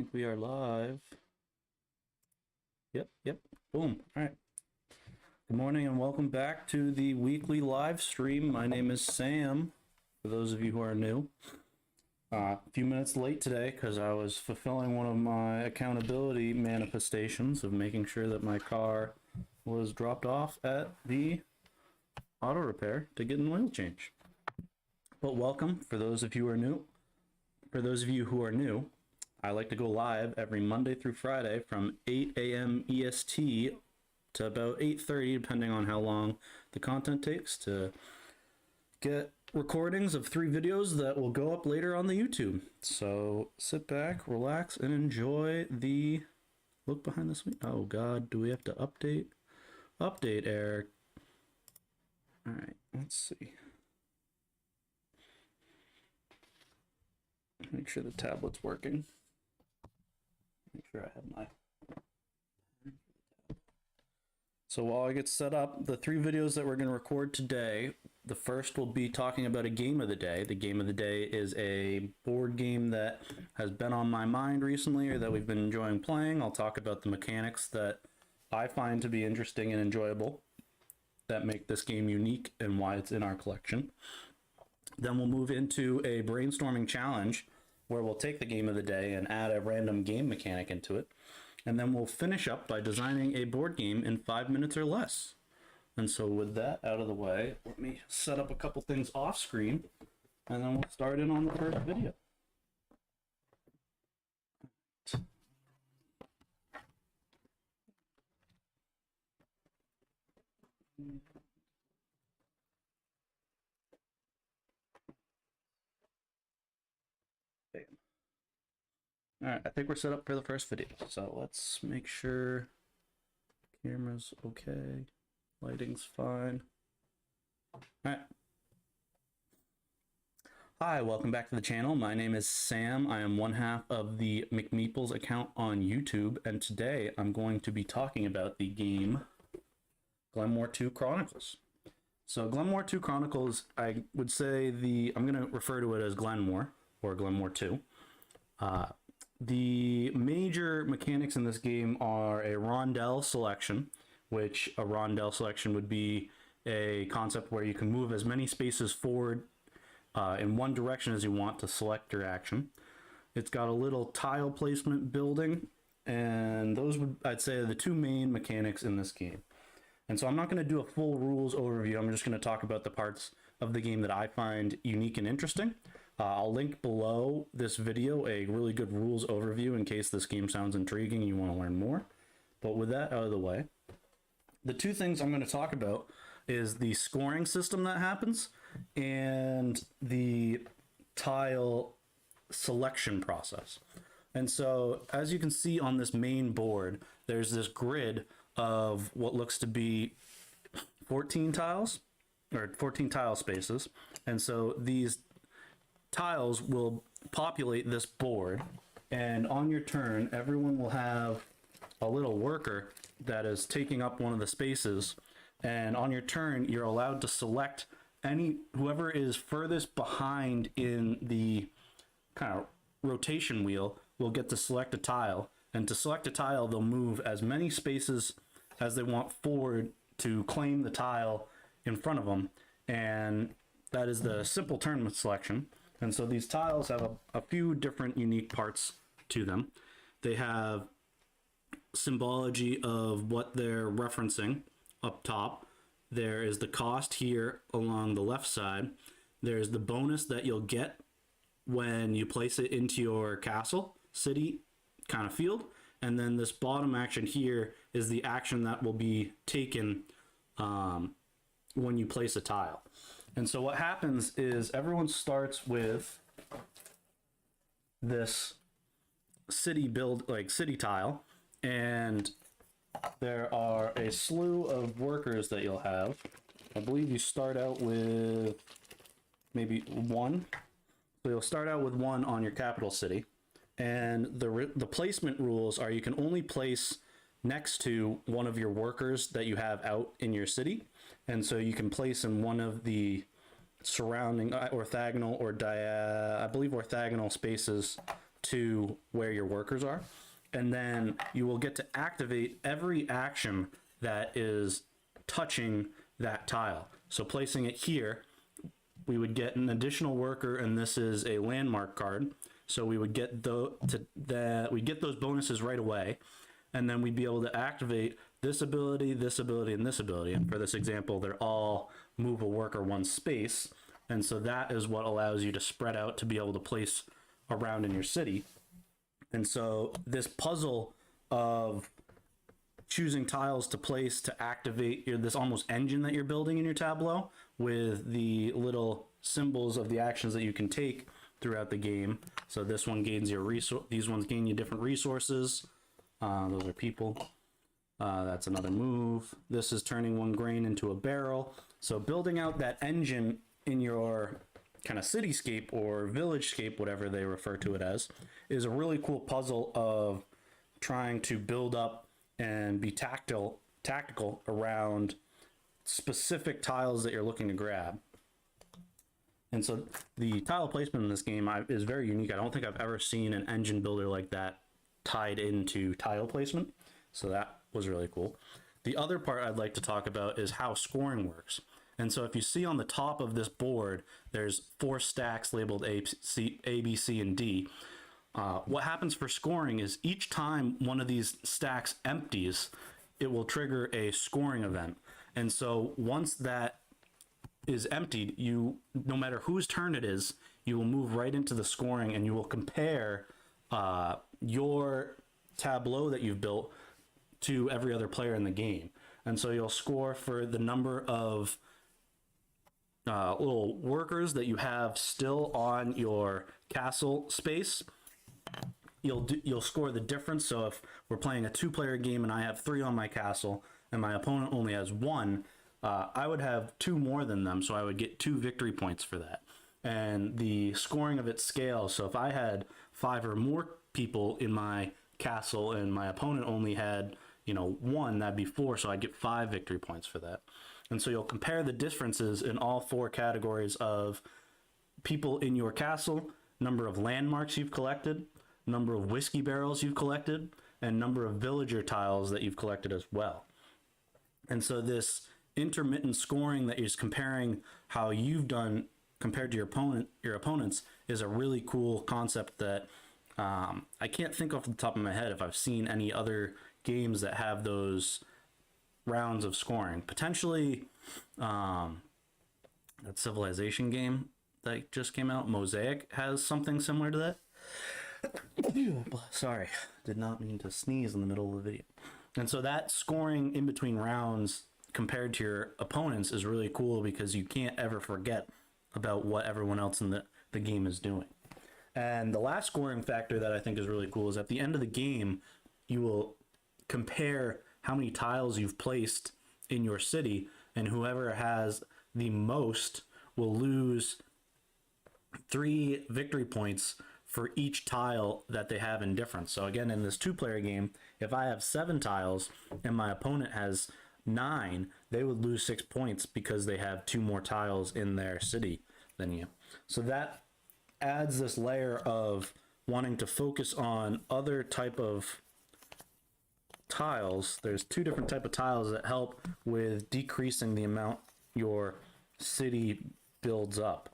think we are live. Yep. Boom. All right. Good morning and welcome back to the weekly live stream. My name is Sam, for those of you who are new. A few minutes late today because I was fulfilling one of my accountability manifestations of making sure that my car was dropped off at the auto repair to get an oil change. But welcome for those of you who are new. For those of you who are new, I like to go live every Monday through Friday from 8 a.m. EST to about 8:30, depending on how long the content takes, to get recordings of 3 videos that will go up later on the YouTube. So sit back, relax, and enjoy the look behind the screen. Oh God, do we have to update? Update, Eric. All right, let's see. Make sure the tablet's working. Make sure I have my... So while I get set up, the 3 videos that we're going to record today, the first will be talking about a game of the day. The game of the day is a board game that has been on my mind recently or that we've been enjoying playing. I'll talk about the mechanics that I find to be interesting and enjoyable that make this game unique and why it's in our collection. Then we'll move into a brainstorming challenge where we'll take the game of the day and add a random game mechanic into it. And then we'll finish up by designing a board game in 5 minutes or less. And so with that out of the way, let me set up a couple things off screen and then we'll start in on the first video. All right, I think we're set up for the first video. So let's make sure camera's okay, lighting's fine. All right. Hi, welcome back to the channel. My name is Sam. I am one half of the McMeeples account on YouTube, and today I'm going to be talking about the game Glen 2 Chronicles. So Glen 2 Chronicles, I would say I'm going to refer to it as Glen or Glen 2. The major mechanics in this game are a rondelle selection, which a rondelle selection would be a concept where you can move as many spaces forward in one direction as you want to select your action. It's got a little tile placement building, and those would, I'd say, are the 2 main mechanics in this game. And so I'm not going to do a full rules overview. I'm just going to talk about the parts of the game that I find unique and interesting. I'll link below this video a really good rules overview in case this game sounds intriguing and you want to learn more. But with that out of the way, the 2 things I'm going to talk about is the scoring system that happens and the tile selection process. And so as you can see on this main board, there's this grid of what looks to be 14 tiles or 14 tile spaces. And so these tiles will populate this board, and on your turn everyone will have a little worker that is taking up one of the spaces, and on your turn you're allowed to select whoever is furthest behind in the kind of rotation wheel will get to select a tile, and to select a tile they'll move as many spaces as they want forward to claim the tile in front of them, and that is the simple turn selection. And so these tiles have a few different unique parts to them. They have symbology of what they're referencing up top. There is the cost here along the left side. There's the bonus that you'll get when you place it into your castle, city kind of field. And then this bottom action here is the action that will be taken when you place a tile. And so what happens is everyone starts with this city tile, and there are a slew of workers that you'll have. I believe you start out with maybe 1. So you'll start out with 1 on your capital city, and the placement rules are you can only place next to one of your workers that you have out in your city. And so you can place in one of the surrounding orthogonal or I believe orthogonal spaces to where your workers are. And then you will get to activate every action that is touching that tile. So placing it here, we would get an additional worker, and this is a landmark card. So we would get we get those bonuses right away, and then we'd be able to activate this ability, and this ability. And for this example, they're all move a worker one space, and so that is what allows you to spread out to be able to place around in your city. And so this puzzle of choosing tiles to place to activate this almost engine that you're building in your tableau with the little symbols of the actions that you can take throughout the game. So this one gains your resource, these ones gain you different resources. Those are people. That's another move. This is turning one grain into a barrel. So building out that engine in your kind of cityscape or village-scape, whatever they refer to it as, is a really cool puzzle of trying to build up and be tactical around specific tiles that you're looking to grab. And so the tile placement in this game is very unique. I don't think I've ever seen an engine builder like that tied into tile placement. So that was really cool. The other part I'd like to talk about is how scoring works. And so if you see on the top of this board, there's 4 stacks labeled A, B, C, and D. What happens for scoring is each time one of these stacks empties, it will trigger a scoring event. And so once that is emptied, no matter whose turn it is, you will move right into the scoring, and you will compare your tableau that you've built to every other player in the game. And so you'll score for the number of little workers that you have still on your castle space. You'll score the difference. So if we're playing a 2-player game and I have 3 on my castle and my opponent only has 1, I would have 2 more than them, so I would get 2 victory points for that. And the scoring of it scales. So if I had 5 or more people in my castle and my opponent only had 1, that'd be 4, so I'd get 5 victory points for that. And so you'll compare the differences in all 4 categories of people in your castle, number of landmarks you've collected, number of whiskey barrels you've collected, and number of villager tiles that you've collected as well. And so this intermittent scoring that is comparing how you've done compared to your opponents is a really cool concept that I can't think off the top of my head if I've seen any other games that have those rounds of scoring. Potentially that Civilization game that just came out, Mosaic, has something similar to that. Sorry, did not mean to sneeze in the middle of the video. And so that scoring in between rounds compared to your opponents is really cool because you can't ever forget about what everyone else in the game is doing. And the last scoring factor that I think is really cool is at the end of the game, you will compare how many tiles you've placed in your city, and whoever has the most will lose 3 victory points for each tile that they have in difference. So again, in this 2-player game, if I have 7 tiles and my opponent has 9, they would lose 6 points because they have 2 more tiles in their city than you. So that adds this layer of wanting to focus on other type of tiles. There's 2 different type of tiles that help with decreasing the amount your city builds up.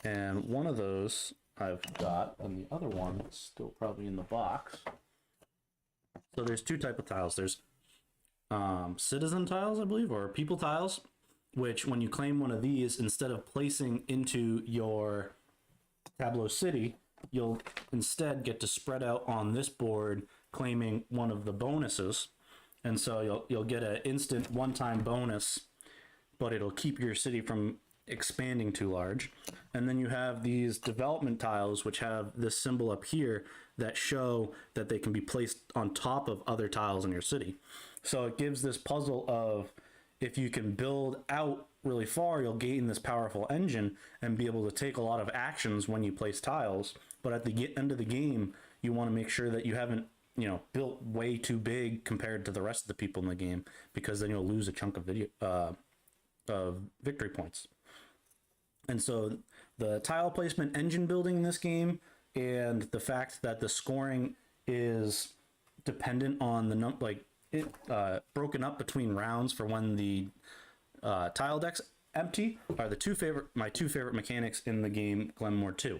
And one of those I've got, and the other one is still probably in the box. So there's 2 type of tiles. There's citizen tiles, I believe, or people tiles, which when you claim one of these, instead of placing into your tableau city, you'll instead get to spread out on this board claiming one of the bonuses. And so you'll get an instant one-time bonus, but it'll keep your city from expanding too large. And then you have these development tiles, which have this symbol up here that show that they can be placed on top of other tiles in your city. So it gives this puzzle of, if you can build out really far, you'll gain this powerful engine and be able to take a lot of actions when you place tiles. But at the end of the game, you want to make sure that you haven't built way too big compared to the rest of the people in the game, because then you'll lose a chunk of victory points. And so the tile placement engine building in this game and the fact that the scoring is dependent on the broken up between rounds for when the tile deck's empty are my two favorite mechanics in the game Glenmore 2.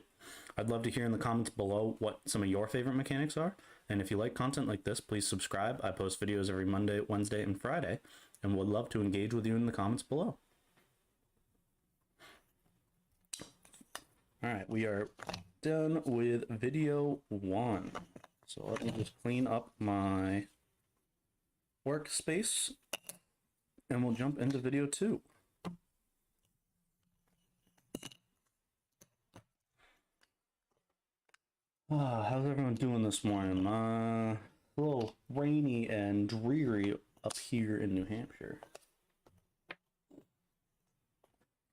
I'd love to hear in the comments below what some of your favorite mechanics are. And if you like content like this, please subscribe. I post videos every Monday, Wednesday, and Friday, and would love to engage with you in the comments below. All right, we are done with video 1. So let me just clean up my workspace, and we'll jump into video 2. How's everyone doing this morning? A little rainy and dreary up here in New Hampshire.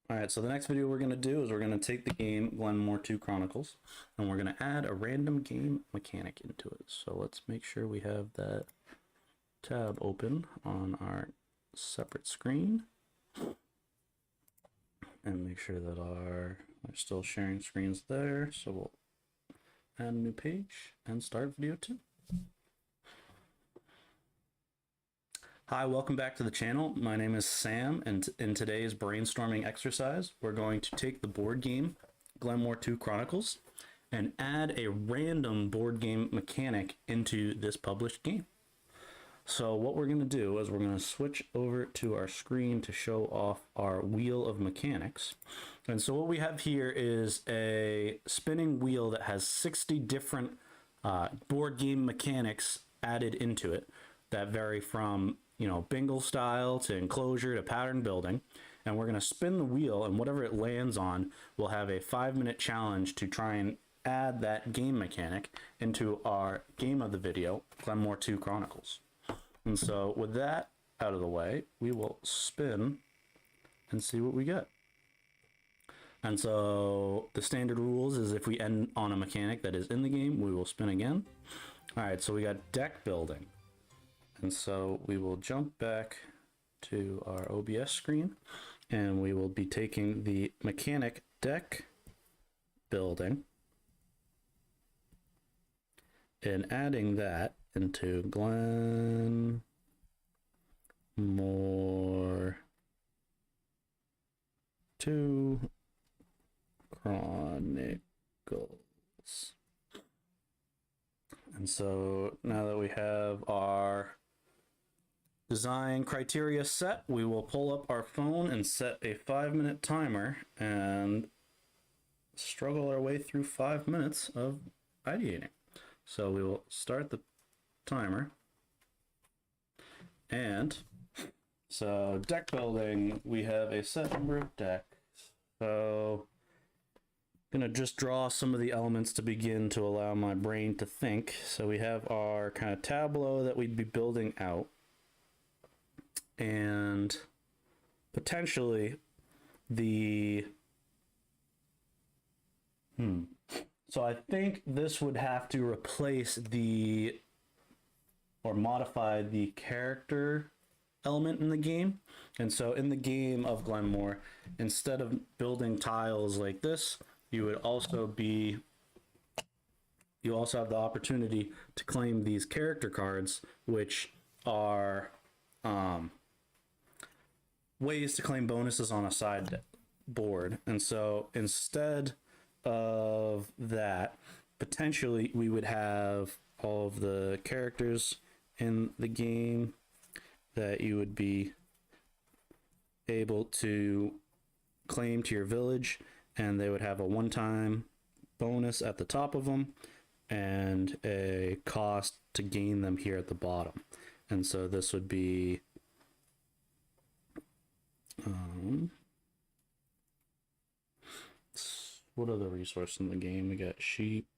Alright, so the next video we're going to do is we're going to take the game Glenmore 2 Chronicles, and we're going to add a random game mechanic into it. So let's make sure we have that tab open on our separate screen. And make sure that we're still sharing screens there. So we'll add a new page and start video 2. Hi, welcome back to the channel. My name is Sam, and in today's brainstorming exercise, we're going to take the board game Glenmore 2 Chronicles and add a random board game mechanic into this published game. So what we're going to do is we're going to switch over to our screen to show off our wheel of mechanics. And so what we have here is a spinning wheel that has 60 different board game mechanics added into it that vary from, bingo style to enclosure to pattern building. And we're going to spin the wheel, and whatever it lands on will have a 5-minute challenge to try and add that game mechanic into our game of the video, Glenmore 2 Chronicles. And so with that out of the way, we will spin and see what we get. And so the standard rules is if we end on a mechanic that is in the game, we will spin again. All right, so we got deck building. And so we will jump back to our OBS screen, and we will be taking the mechanic deck building and adding that into Glenmore 2 Chronicles. And so now that we have our design criteria set, we will pull up our phone and set a 5-minute timer and struggle our way through 5 minutes of ideating. So we will start the timer. And so deck building, we have a set number of decks. So I'm gonna just draw some of the elements to begin to allow my brain to think. So we have our kind of tableau that we'd be building out, and potentially the so I think this would have to replace or modify the character element in the game. And so in the game of Glenmore, instead of building tiles like this, you also have the opportunity to claim these character cards, which are ways to claim bonuses on a side board. And so instead of that, potentially we would have all of the characters in the game that you would be able to claim to your village, and they would have a one-time bonus at the top of them and a cost to gain them here at the bottom. And so this would be what other resource in the game? We got sheep.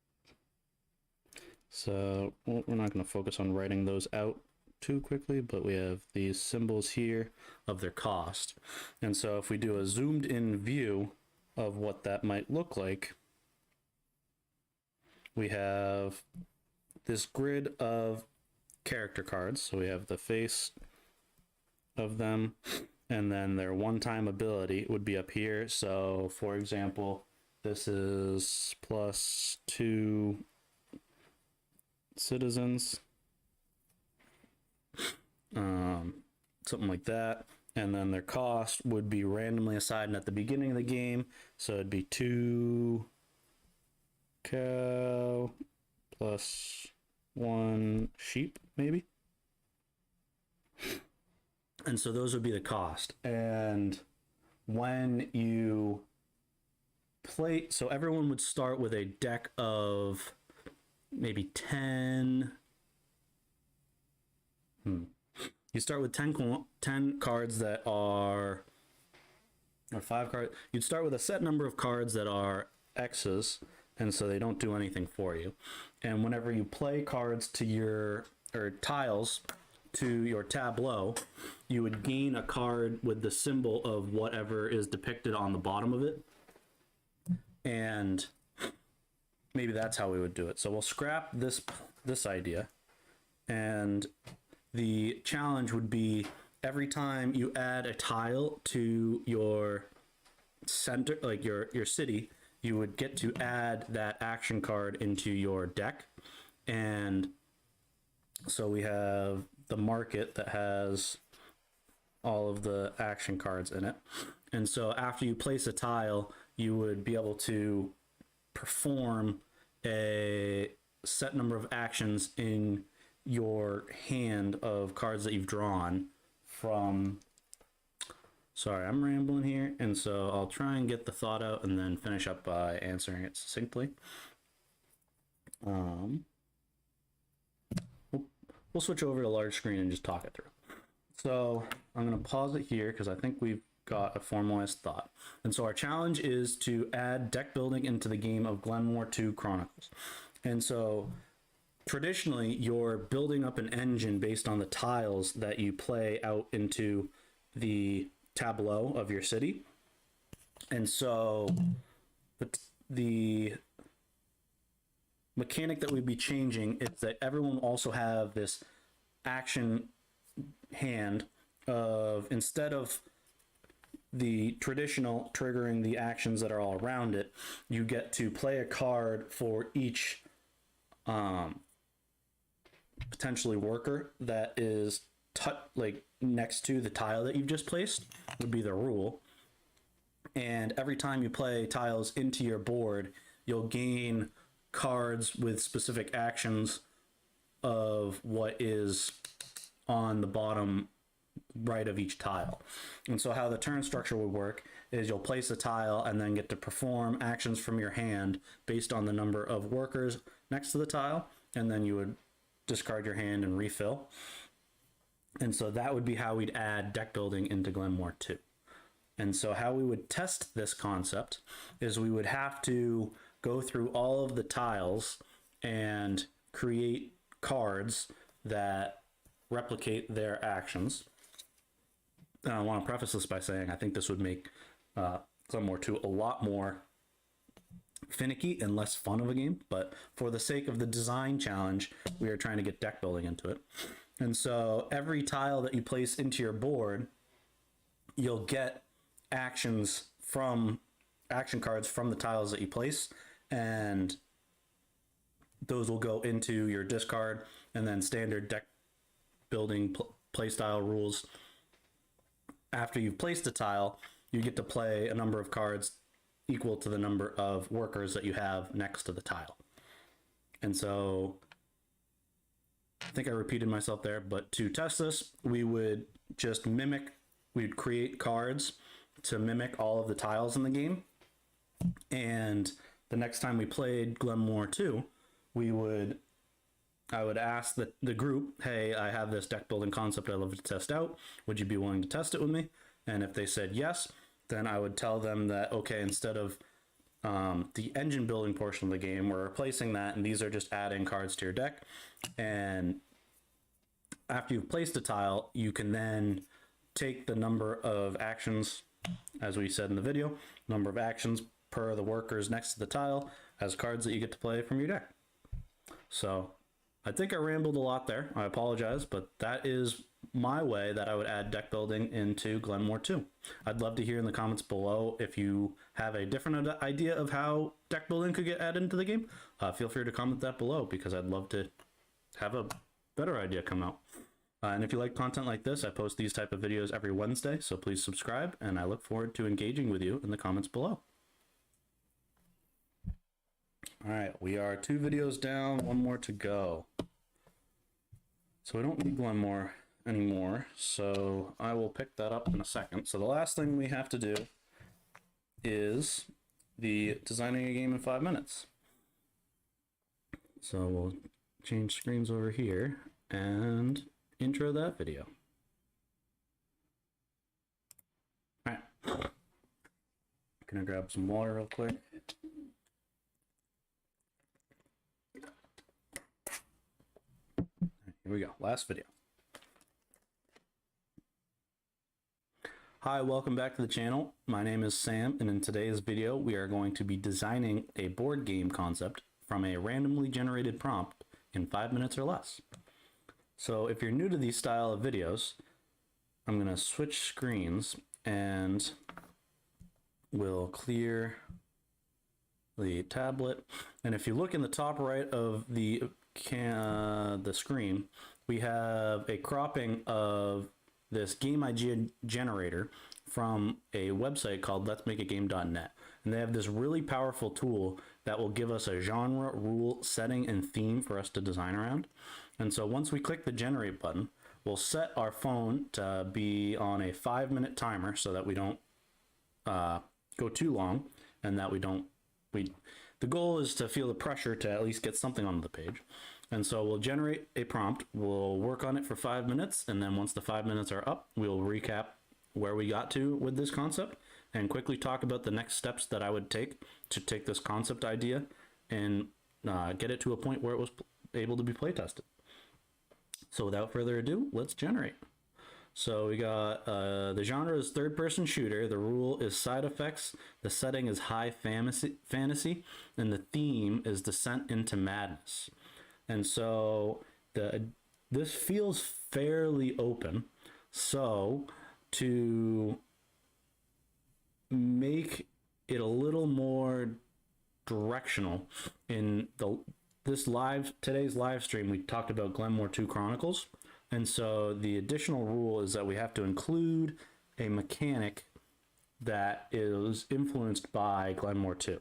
So we're not going to focus on writing those out too quickly, but we have these symbols here of their cost. And so if we do a zoomed in view of what that might look like, we have this grid of character cards. So we have the face of them, and then their one-time ability would be up here. So for example, this is +2 citizens, something like that. And then their cost would be randomly assigned at the beginning of the game. So it'd be 2 cow plus 1 sheep, maybe. And so those would be the cost. And when you play, so everyone would start with a deck of maybe 10. You start with 10 cards that are, or 5 cards. You'd start with a set number of cards that are X's, and so they don't do anything for you. And whenever you play cards to your, or tiles to your tableau, you would gain a card with the symbol of whatever is depicted on the bottom of it. And maybe that's how we would do it. So we'll scrap this idea, and the challenge would be every time you add a tile to your center, like your city, you would get to add that action card into your deck. And so we have the market that has all of the action cards in it. And so after you place a tile, you would be able to perform a set number of actions in your hand of cards that you've drawn from. Sorry, I'm rambling here, and so I'll try and get the thought out and then finish up by answering it succinctly. We'll switch over to large screen and just talk it through. So I'm going to pause it here because I think we've got a formalized thought. And so our challenge is to add deck building into the game of Glen 2 Chronicles. And so traditionally, you're building up an engine based on the tiles that you play out into the tableau of your city. And so the mechanic that we'd be changing is that everyone will also have this action hand of, instead of the traditional triggering the actions that are all around it, you get to play a card for each potentially worker that is like next to the tile that you've just placed, would be the rule. And every time you play tiles into your board, you'll gain cards with specific actions of what is on the bottom right of each tile. And so how the turn structure would work is you'll place a tile and then get to perform actions from your hand based on the number of workers next to the tile, and then you would discard your hand and refill. And so that would be how we'd add deck building into Glen 2. And so how we would test this concept is we would have to go through all of the tiles and create cards that replicate their actions. And I want to preface this by saying I think this would make Glen 2 a lot more finicky and less fun of a game, but for the sake of the design challenge, we are trying to get deck building into it. And so every tile that you place into your board, you'll get action cards from the tiles that you place, and those will go into your discard, and then standard deck building playstyle rules. After you've placed a tile, you get to play a number of cards equal to the number of workers that you have next to the tile. And so I think I repeated myself there, but to test this, we would just we'd create cards to mimic all of the tiles in the game. And the next time we played Glen 2, I would ask the group, hey, I have this deck building concept I'd love to test out. Would you be willing to test it with me? And if they said yes, then I would tell them that, okay, instead of the engine building portion of the game, we're replacing that, and these are just adding cards to your deck. And after you've placed a tile, you can then take the number of actions, as we said in the video, number of actions per the workers next to the tile as cards that you get to play from your deck. So I think I rambled a lot there. I apologize, but that is my way that I would add deck building into Glenmore 2. I'd love to hear in the comments below if you have a different idea of how deck building could get added into the game. Feel free to comment that below because I'd love to have a better idea come out. And if you like content like this, I post these type of videos every Wednesday, so please subscribe, and I look forward to engaging with you in the comments below. All right, we are 2 videos down, 1 more to go. So we don't need Glenmore anymore, so I will pick that up in a second. So the last thing we have to do is the designing a game in 5 minutes. So we'll change screens over here and intro that video. All right, gonna grab some water real quick. Here we go, last video. Hi, welcome back to the channel. My name is Sam, and in today's video, we are going to be designing a board game concept from a randomly generated prompt in 5 minutes or less. So if you're new to these style of videos, I'm gonna switch screens and we'll clear the tablet. And if you look in the top right of the screen, we have a cropping of this game idea generator from a website called letsmakeagame.net, and they have this really powerful tool that will give us a genre, rule, setting, and theme for us to design around. And so once we click the generate button, we'll set our phone to be on a 5-minute timer so that we don't go too long, and that the goal is to feel the pressure to at least get something on the page. And so we'll generate a prompt, we'll work on it for 5 minutes, and then once the 5 minutes are up, we'll recap where we got to with this concept and quickly talk about the next steps that I would take to take this concept idea and get it to a point where it was able to be play tested. So without further ado, let's generate. So we got the genre is third-person shooter, the rule is side effects, the setting is high fantasy, and the theme is descent into madness. And so this feels fairly open. So to make it a little more directional, in today's live stream, we talked about Glenmore 2 Chronicles. And so the additional rule is that we have to include a mechanic that is influenced by Glenmore 2.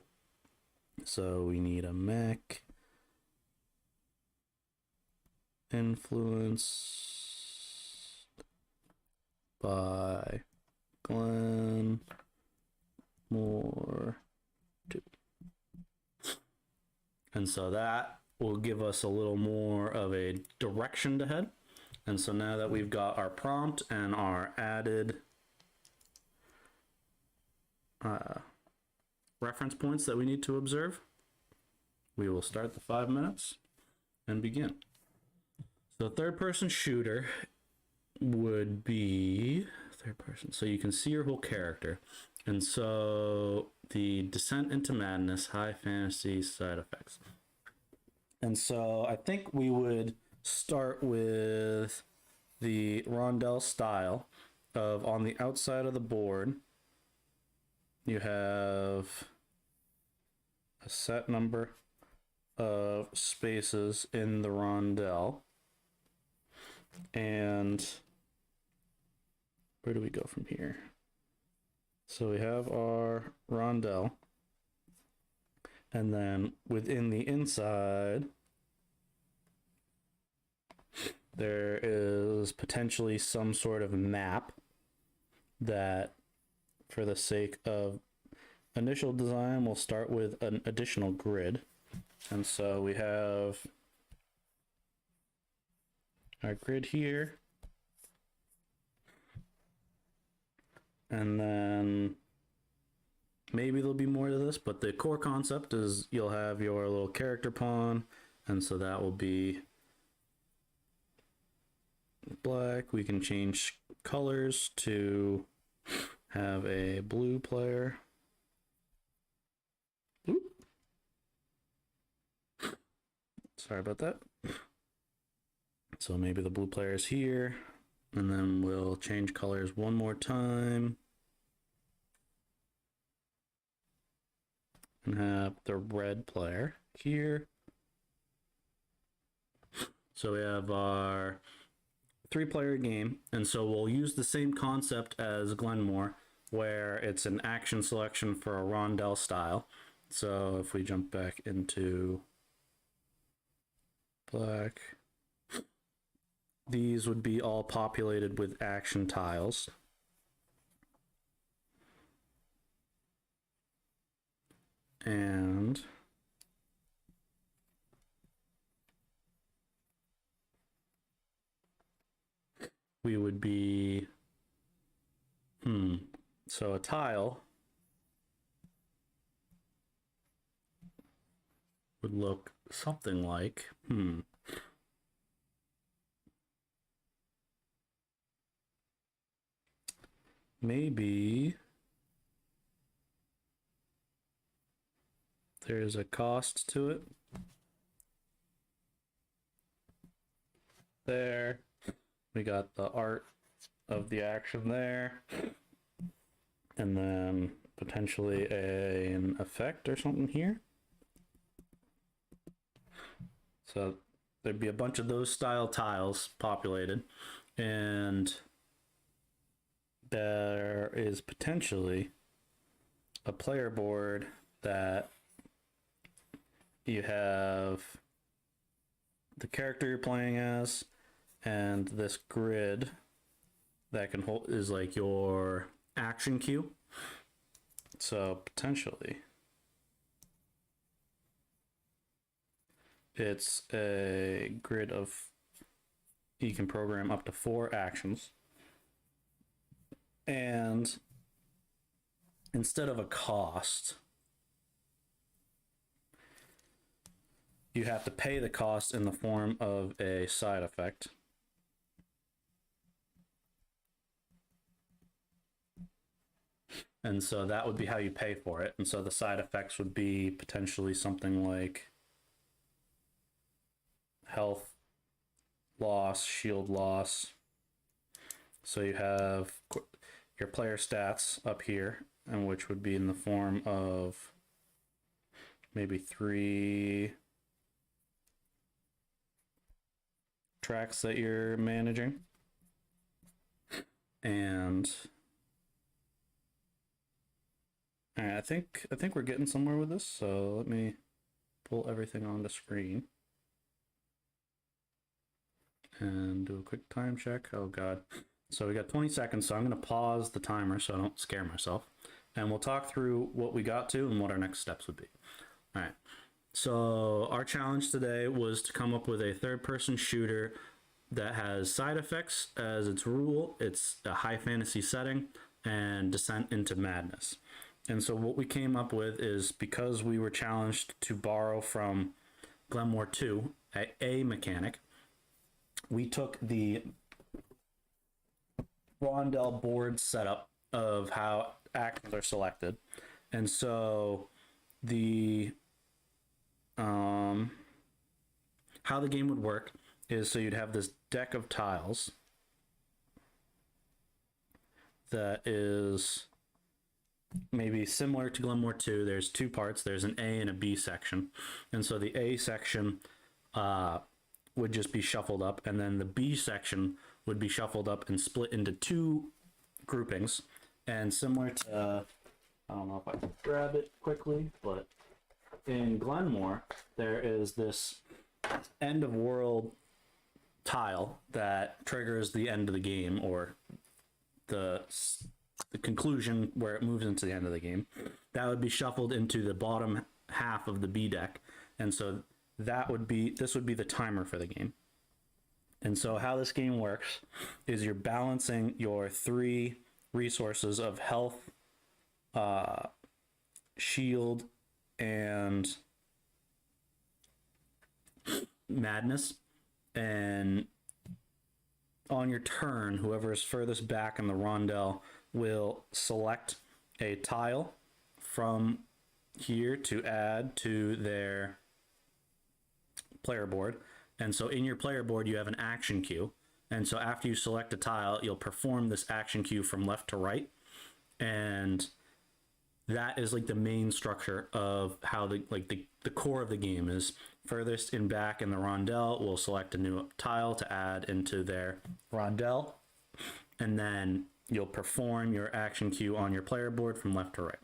So we need a mech influenced by Glenmore 2. And so that will give us a little more of a direction to head. And so now that we've got our prompt and our added reference points that we need to observe, we will start the 5 minutes and begin. So third-person shooter would be third person. So you can see your whole character. And so the descent into madness, high fantasy, side effects. And so I think we would start with the rondel style of, on the outside of the board, you have a set number of spaces in the rondel. And where do we go from here? So we have our rondel, and then within the inside, there is potentially some sort of map that, for the sake of initial design, we'll start with an additional grid. And so we have our grid here. And then maybe there'll be more to this, but the core concept is you'll have your little character pawn, and so that will be black. We can change colors to have a blue player. Oop. Sorry about that. So maybe the blue player is here, And then we'll change colors one more time. And have the red player here. So we have our 3-player game, and so we'll use the same concept as Glenmore, where it's an action selection for a rondel style. So if we jump back into black, these would be all populated with action tiles. And we would be, so a tile would look something like, maybe there's a cost to it. There. We got the art of the action there. And then potentially an effect or something here. So there'd be a bunch of those style tiles populated. And there is potentially a player board that you have the character you're playing as, and this grid that can hold is like your action queue. So potentially it's a grid of, you can program up to 4 actions. And instead of a cost, you have to pay the cost in the form of a side effect. And so that would be how you pay for it. And so the side effects would be potentially something like health loss, shield loss. So you have your player stats up here, and which would be in the form of maybe 3 tracks that you're managing. And all right, I think we're getting somewhere with this. So let me pull everything on the screen and do a quick time check. Oh God. So we got 20 seconds, so I'm going to pause the timer so I don't scare myself. And we'll talk through what we got to and what our next steps would be. All right. So our challenge today was to come up with a third-person shooter that has side effects as its rule. It's a high fantasy setting and descent into madness. And so what we came up with is, because we were challenged to borrow from Glenmore 2 a mechanic, we took the rondel board setup of how actions are selected. And so the how the game would work is, so you'd have this deck of tiles that is maybe similar to Glenmore 2. There's 2 parts. There's an A and a B section. And so the A section would just be shuffled up, and then the B section would be shuffled up and split into 2 groupings. And similar to, I don't know if I can grab it quickly, but in Glenmore, there is this end of world tile that triggers the end of the game, or the conclusion where it moves into the end of the game. That would be shuffled into the bottom half of the B deck. And so this would be the timer for the game. And so how this game works is you're balancing your 3 resources of health, shield, and madness. And on your turn, whoever is furthest back in the rondel will select a tile from here to add to their player board. And so in your player board, you have an action queue. And so after you select a tile, you'll perform this action cue from left to right. And that is like the main structure of how the core of the game is. Furthest in back in the rondel will select a new tile to add into their rondel, and then you'll perform your action cue on your player board from left to right.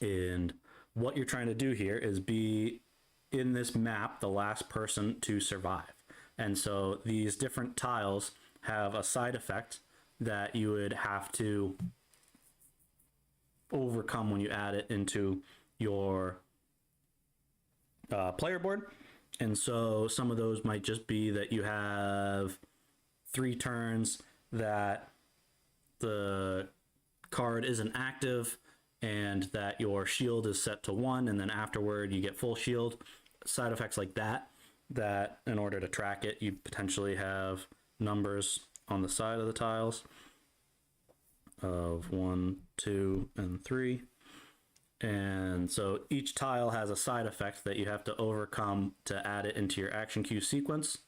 And what you're trying to do here is be in this map the last person to survive. And so these different tiles have a side effect that you would have to overcome when you add it into your player board. And so some of those might just be that you have 3 turns that the card isn't active and that your shield is set to 1, and then afterward you get full shield. Side effects like that in order to track it, you potentially have numbers on the side of the tiles of 1, 2, and 3. And so each tile has a side effect that you have to overcome to add it into your action cue sequence.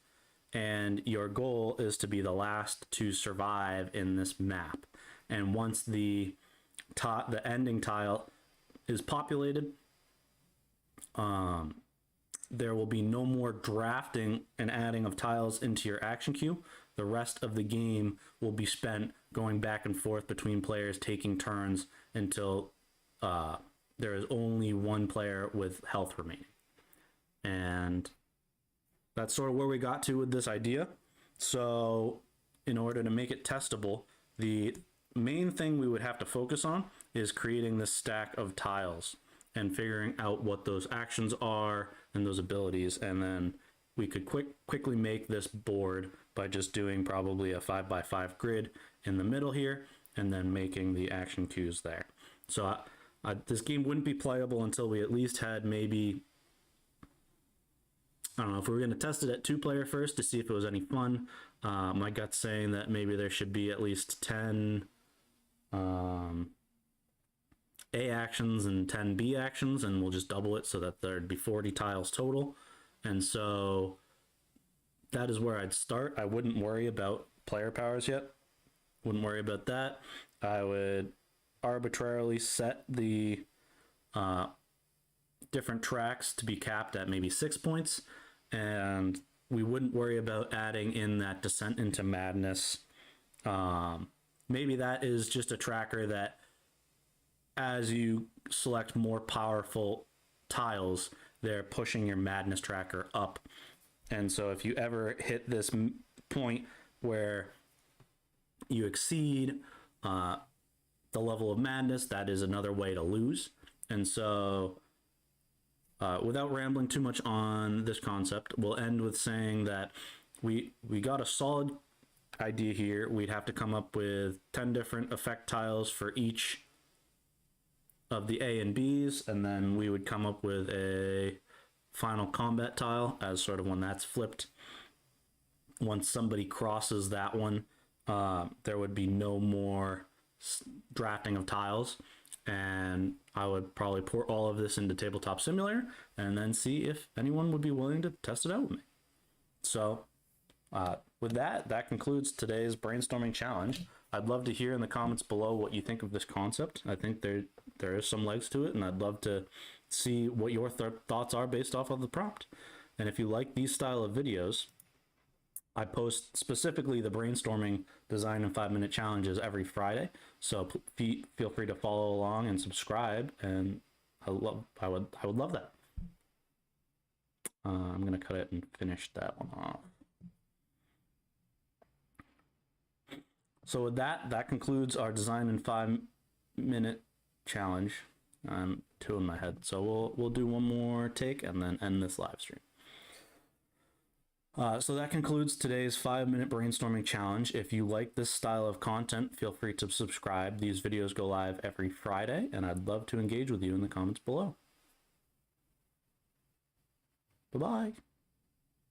And your goal is to be the last to survive in this map. And once the ending tile is populated, there will be no more drafting and adding of tiles into your action queue. The rest of the game will be spent going back and forth between players, taking turns until there is only one player with health remaining. And that's sort of where we got to with this idea. So in order to make it testable, the main thing we would have to focus on is creating this stack of tiles and figuring out what those actions are and those abilities. And then we could quickly make this board by just doing probably a 5x5 grid in the middle here, and then making the action cues there. So this game wouldn't be playable until we at least had maybe, I don't know, if we were going to test it at 2-player first to see if it was any fun. My gut's saying that maybe there should be at least 10 A actions and 10 B actions, and we'll just double it so that there'd be 40 tiles total. And so that is where I'd start. I wouldn't worry about player powers yet. Wouldn't worry about that. I would arbitrarily set the different tracks to be capped at maybe 6 points, and we wouldn't worry about adding in that Descent into Madness. Maybe that is just a tracker that as you select more powerful tiles, they're pushing your madness tracker up. And so if you ever hit this point where you exceed the level of madness, that is another way to lose. And so without rambling too much on this concept, we'll end with saying that we got a solid idea here. We'd have to come up with 10 different effect tiles for each of the A and B's, and then we would come up with a final combat tile as sort of when that's flipped. Once somebody crosses that one, there would be no more drafting of tiles, and I would probably pour all of this into Tabletop Simulator and then see if anyone would be willing to test it out with me. So with that concludes today's brainstorming challenge. I'd love to hear in the comments below what you think of this concept. I think there is some legs to it, and I'd love to see what your thoughts are based off of the prompt. And if you like these style of videos, I post specifically the brainstorming design in 5-minute challenges every Friday. So feel free to follow along and subscribe, and I would love that. I'm gonna cut it and finish that one off. So with that concludes our design in 5-minute challenge. I'm 2 in my head, so we'll do one more take and then end this live stream. So that concludes today's 5-minute brainstorming challenge. If you like this style of content, feel free to subscribe. These videos go live every Friday, and I'd love to engage with you in the comments below. Bye-bye.